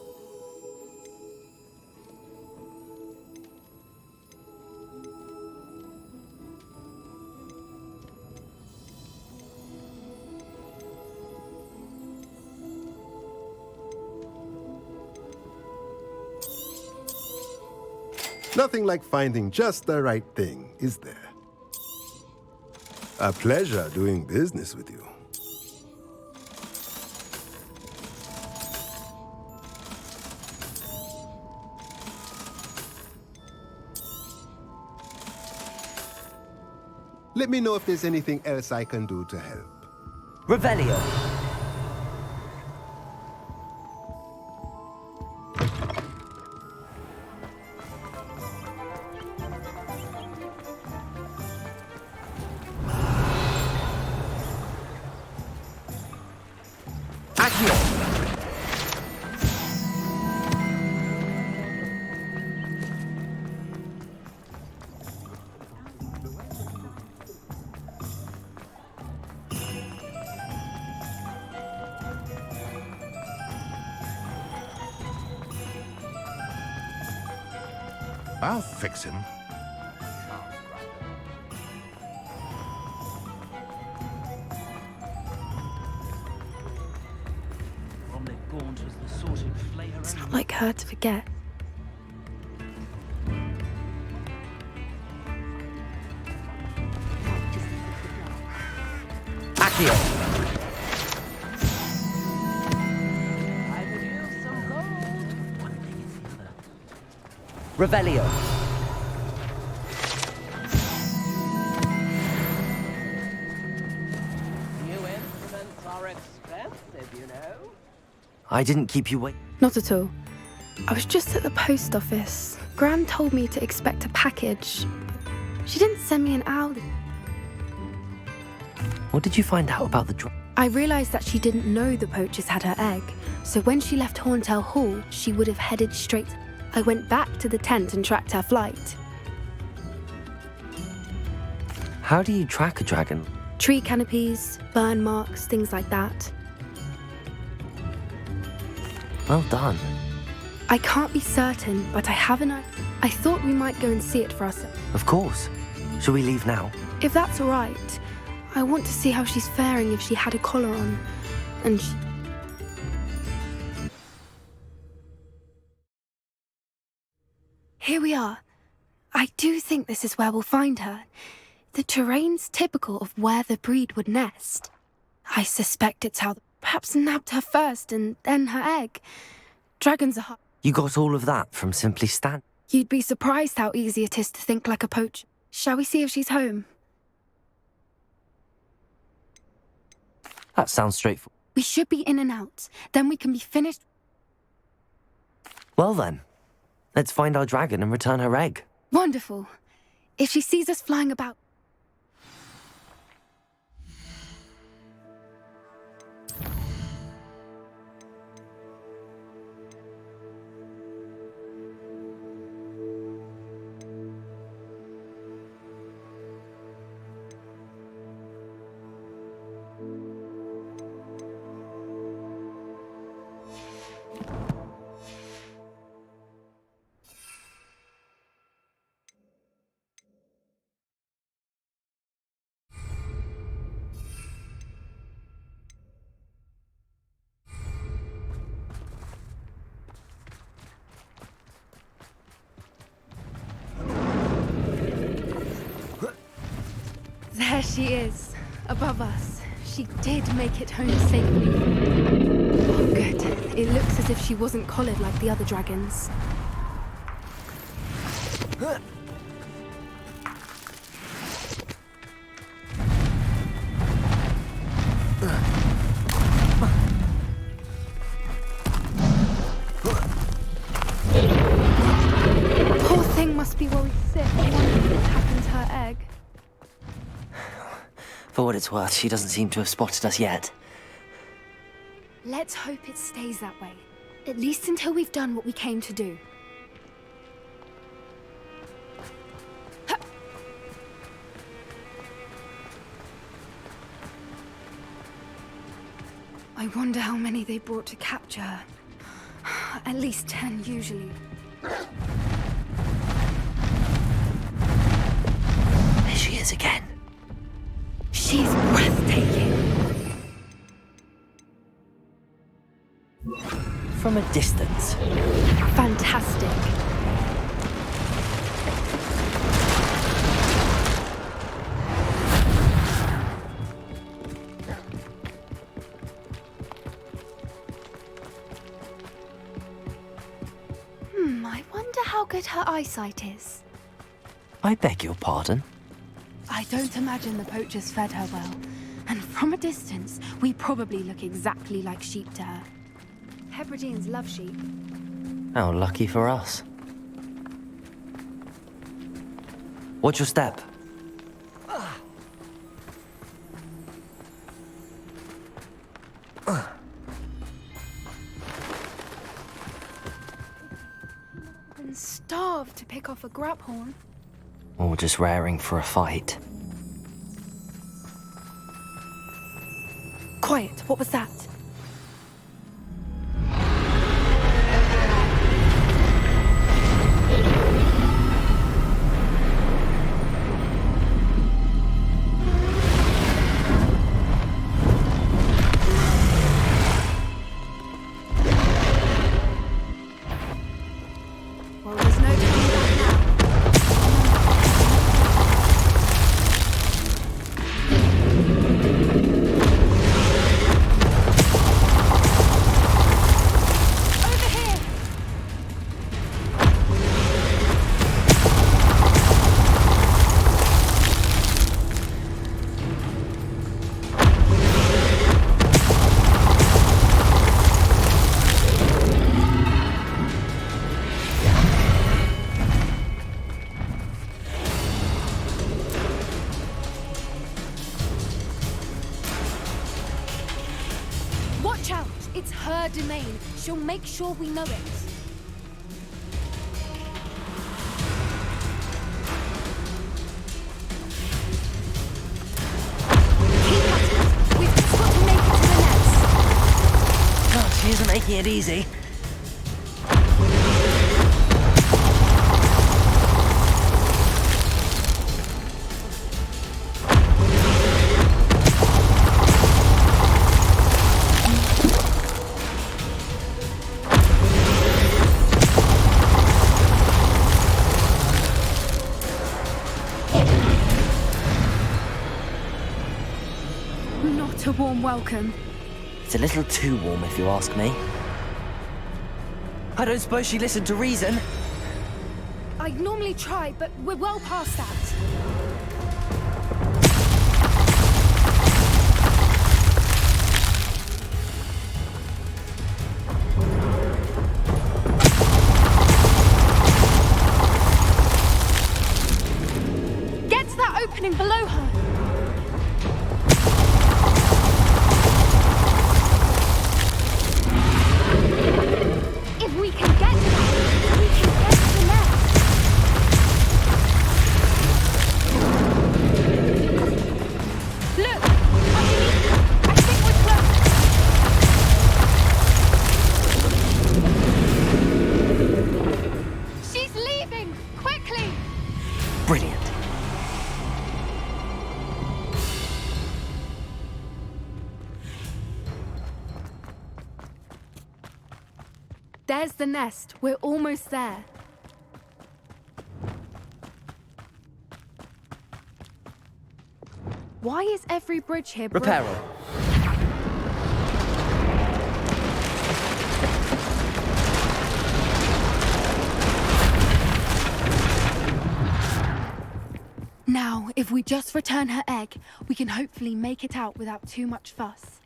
Nothing like finding just the right thing, is there? A pleasure doing business with you. Let me know if there's anything else I can do to help. Revelio. I'll fix him. It's not like her to forget. Accio. Revelio. New instruments are expensive, you know. I didn't keep you waiting. Not at all. I was just at the post office. Gran told me to expect a package. She didn't send me an owl. What did you find out about the drop? I realised that she didn't know the poachers had her egg, so when she left Horntail Hall, she would have headed straight. I went back to the tent and tracked her flight. How do you track a dragon? Tree canopies, burn marks, things like that. Well done. I can't be certain, but I have an idea. I thought we might go and see it for ourselves. Of course. Shall we leave now? If that's all right, I want to see how she's faring if she had a collar on. And Here we are. I do think this is where we'll find her. The terrain's typical of where the breed would nest. I suspect it's how perhaps nabbed her first and then her egg. Dragons are hard. You got all of that from simply stand. You'd be surprised how easy it is to think like a poacher. Shall we see if she's home? That sounds straightforward. We should be in and out. Then we can be finished. Well then, let's find our dragon and return her egg. Wonderful. If she sees us flying about. There she is, above us. She did make it home safely. Oh, good. It looks as if she wasn't collared like the other dragons. Poor thing must be worried sick. I wonder what happened to her egg. For what it's worth, she doesn't seem to have spotted us yet. Let's hope it stays that way. At least until we've done what we came to do. I wonder how many they brought to capture her. At least 10 usually. There she is again. She's breathtaking. From a distance. Fantastic. I wonder how good her eyesight is. I beg your pardon? I don't imagine the poachers fed her well. And from a distance, we probably look exactly like sheep to her. Hebrideans love sheep. How lucky for us. Watch your step. And starved to pick off a grabhorn. Or just raring for a fight. Quiet, what was that? Well, there's no turning back now. Watch out! It's her domain. She'll make sure we know it. Keep at it. We've just got to make it to the nest. God, she isn't making it easy. Not a warm welcome. It's a little too warm, if you ask me. I don't suppose she listened to reason. I'd normally try, but we're well past that. Get to that opening below her. If we can get to that, we can get to the nest. Look! Underneath! I think we're close. She's leaving! Quickly! Brilliant. There's the nest. We're almost there. Why is every bridge here broken? Repair her. Now, if we just return her egg, we can hopefully make it out without too much fuss.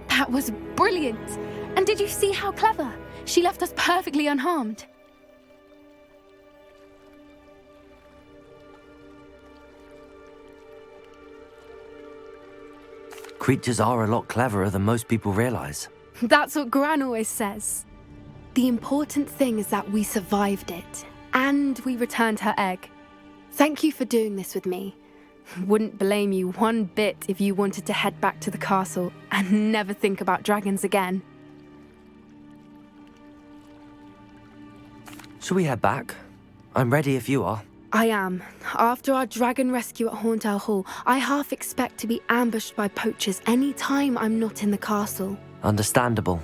That was brilliant! And did you see how clever? She left us perfectly unharmed. Creatures are a lot cleverer than most people realize. That's what Gran always says. The important thing is that we survived it, and we returned her egg. Thank you for doing this with me. Wouldn't blame you one bit if you wanted to head back to the castle and never think about dragons again. Shall we head back? I'm ready if you are. I am. After our dragon rescue at Hauntel Hall, I half expect to be ambushed by poachers any time I'm not in the castle. Understandable.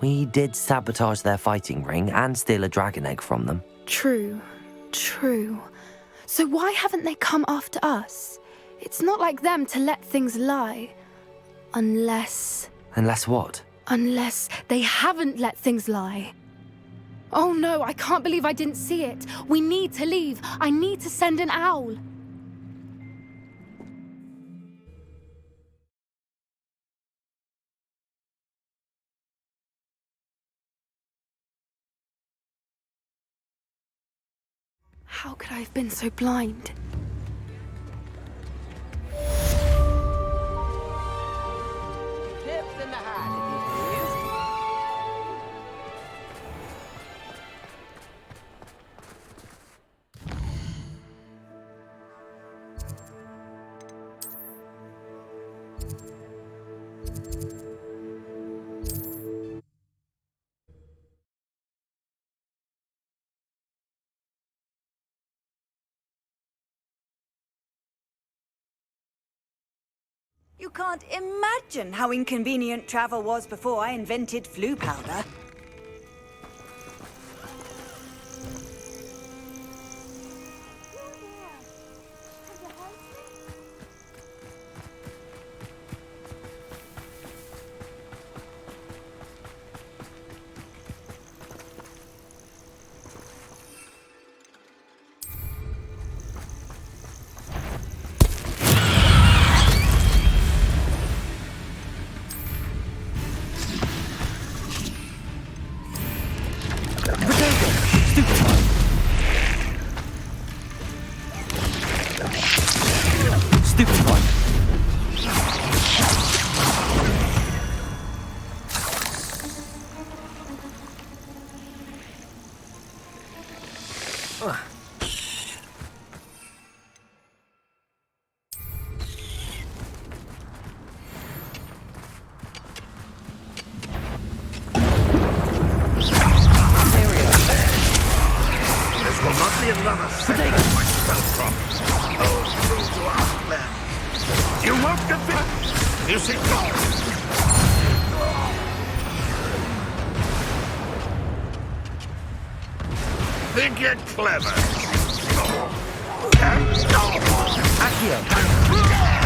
We did sabotage their fighting ring and steal a dragon egg from them. True. So why haven't they come after us? It's not like them to let things lie. Unless what? Unless they haven't let things lie. Oh no, I can't believe I didn't see it. We need to leave. I need to send an owl. How could I have been so blind? Tips in the hat, if you please. You can't imagine how inconvenient travel was before I invented flu powder. Another second of my Feldcroft. Oh, through to our plan. You won't defeat. You see, think you're clever. Accio!